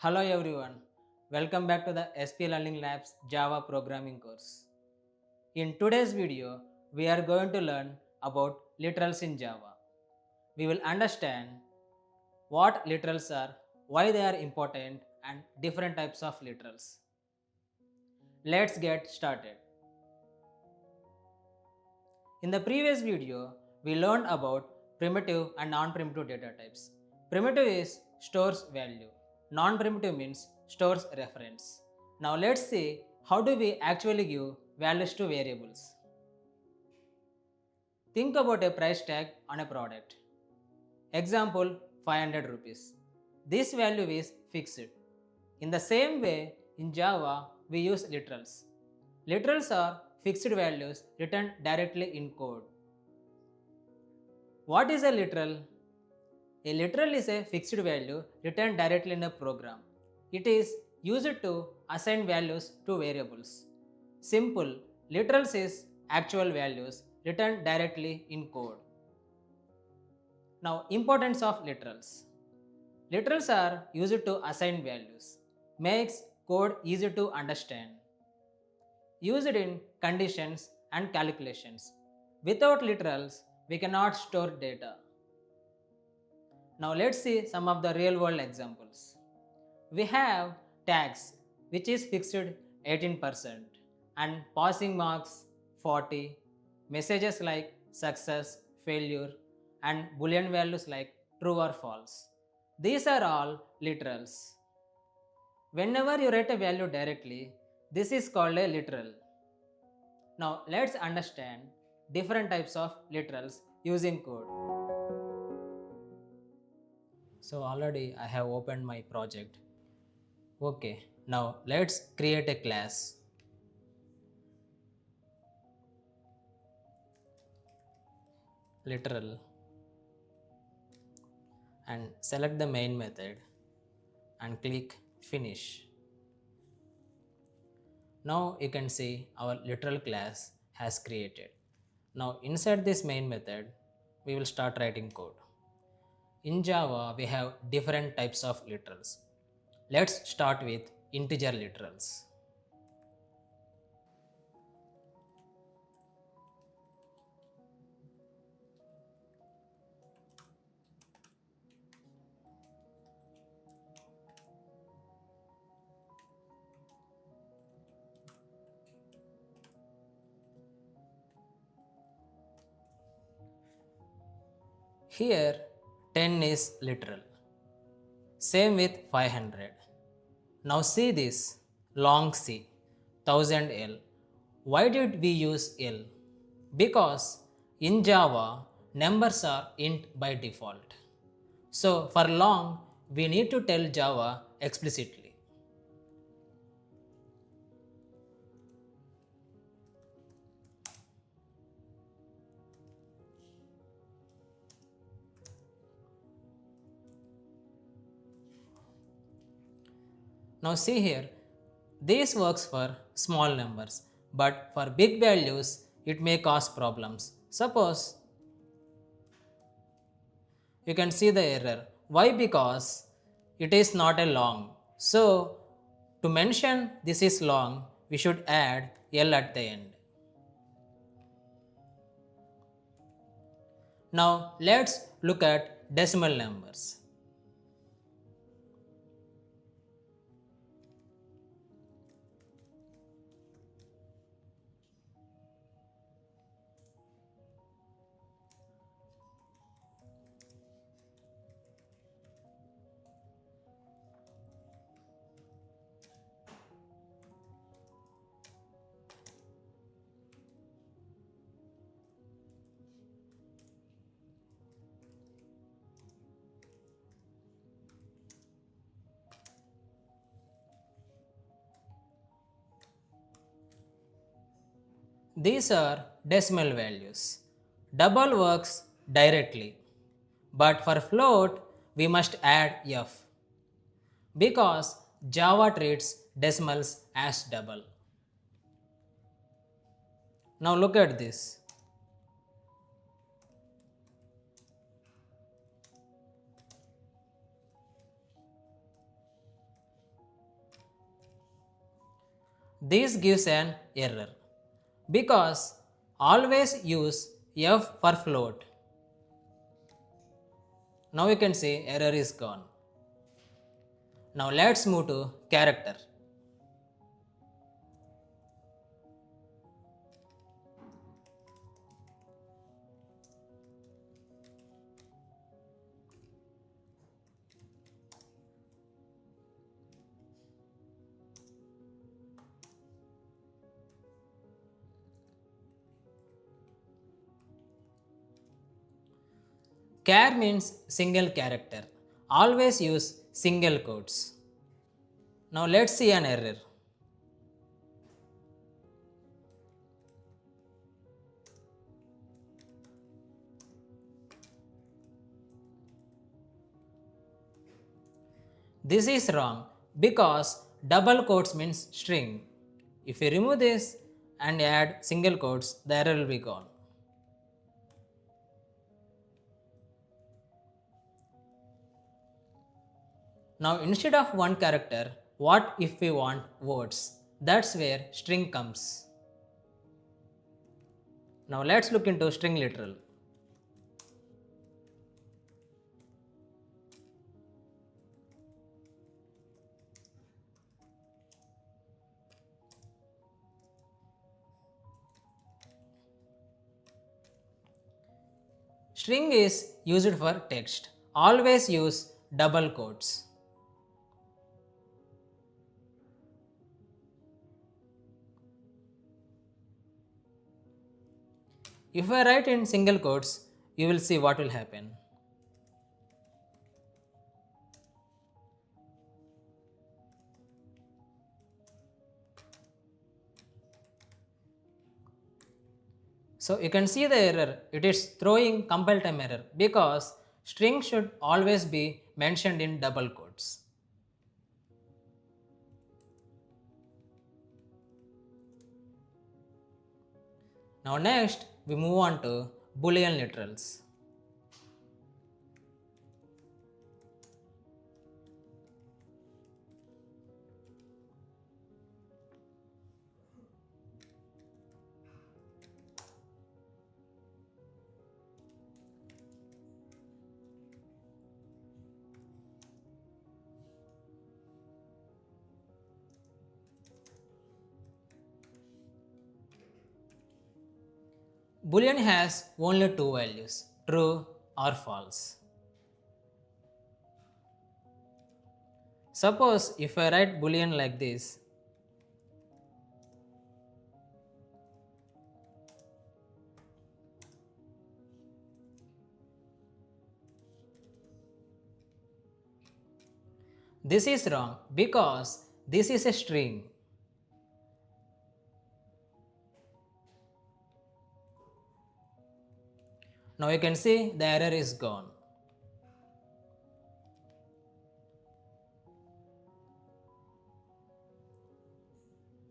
Hello everyone, welcome back to the SP Learning Labs Java programming course. In today's video, we are going to learn about literals in Java. We will understand what literals are, why they are important and different types of literals. Let's get started. In the previous video, we learned about primitive and non-primitive data types. Primitive is stores value. Non-primitive means stores reference. Now let's see how do we actually give values to variables. Think about a price tag on a product. Example 500 rupees. This value is fixed. In the same way, in Java, we use literals. Literals are fixed values written directly in code. What is a literal? A literal is a fixed value written directly in a program. It is used to assign values to variables. Simple, literals is actual values written directly in code. Now, importance of literals. Literals are used to assign values, makes code easy to understand, used in conditions and calculations. Without literals, we cannot store data. Now let's see some of the real world examples. We have tags which is fixed 18% and passing marks 40, messages like success, failure and boolean values like true or false. These are all literals. Whenever you write a value directly, this is called a literal. Now let's understand different types of literals using code. So already I have opened my project. Okay, now let's create a class. Literal and select the main method and click finish. Now you can see our literal class has created. Now inside this main method, we will start writing code. In Java, we have different types of literals. Let's start with integer literals. Here 10 is literal. Same with 500. Now see this long C, 1000 L. Why did we use L? Because in Java, numbers are int by default. So for long, we need to tell Java explicitly. Now see here, this works for small numbers, but for big values, it may cause problems. Suppose you can see the error. Why? Because it is not a long. So to mention this is long, we should add L at the end. Now let's look at decimal numbers. These are decimal values. Double works directly, but for float we must add f because Java treats decimals as double. Now look at this. This gives an error because always use f for float. Now you can see error is gone. Now let's move to character. Char means single character. Always use single quotes. Now let's see an error. This is wrong because double quotes means string. If we remove this and add single quotes, the error will be gone. Now instead of one character, what if we want words? That's where string comes. Now let's look into string literal. String is used for text. Always use double quotes. If I write in single quotes, you will see what will happen. So you can see the error. It is throwing compile time error because string should always be mentioned in double quotes. Now next we move on to Boolean literals. Boolean has only two values, true or false. Suppose if I write Boolean like this, this is wrong because this is a string. Now you can see the error is gone.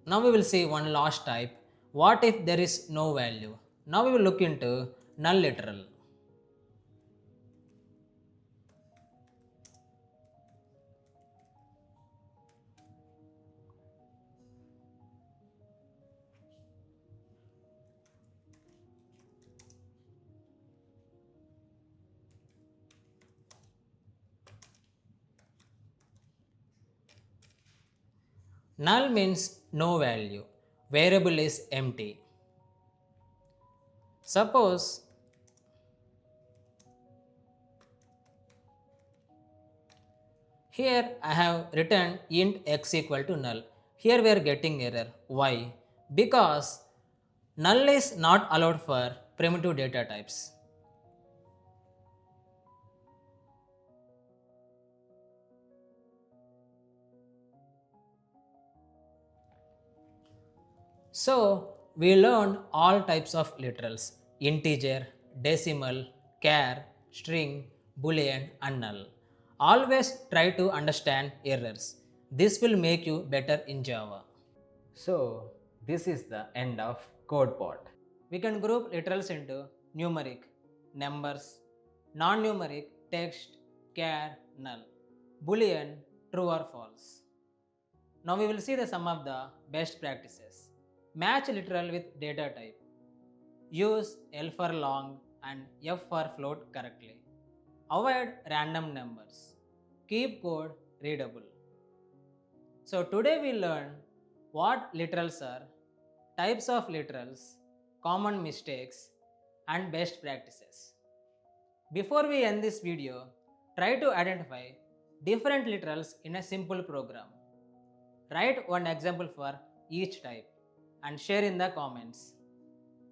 Now we will see one last type. What if there is no value? Now we will look into null literal. Null means no value. Variable is empty. Suppose here I have written int x equal to null. Here we are getting error. Why? Because null is not allowed for primitive data types. So we learned all types of literals: integer, decimal, char, string, boolean and null. Always try to understand errors. This will make you better in Java. So this is the end of code part. We can group literals into numeric, numbers, non-numeric, text, char, null, boolean, true or false. Now we will see the some of the best practices. Match literal with data type. Use L for long and F for float correctly. Avoid random numbers. Keep code readable. So today we learn what literals are, types of literals, common mistakes, and best practices. Before we end this video, try to identify different literals in a simple program. Write one example for each type and share in the comments.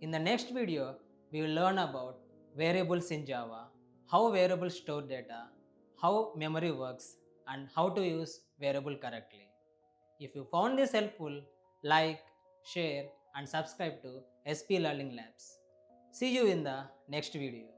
In the next video, we will learn about variables in Java, how variables store data, how memory works, and how to use variable correctly. If you found this helpful, like, share, and subscribe to SP Learning Labs. See you in the next video.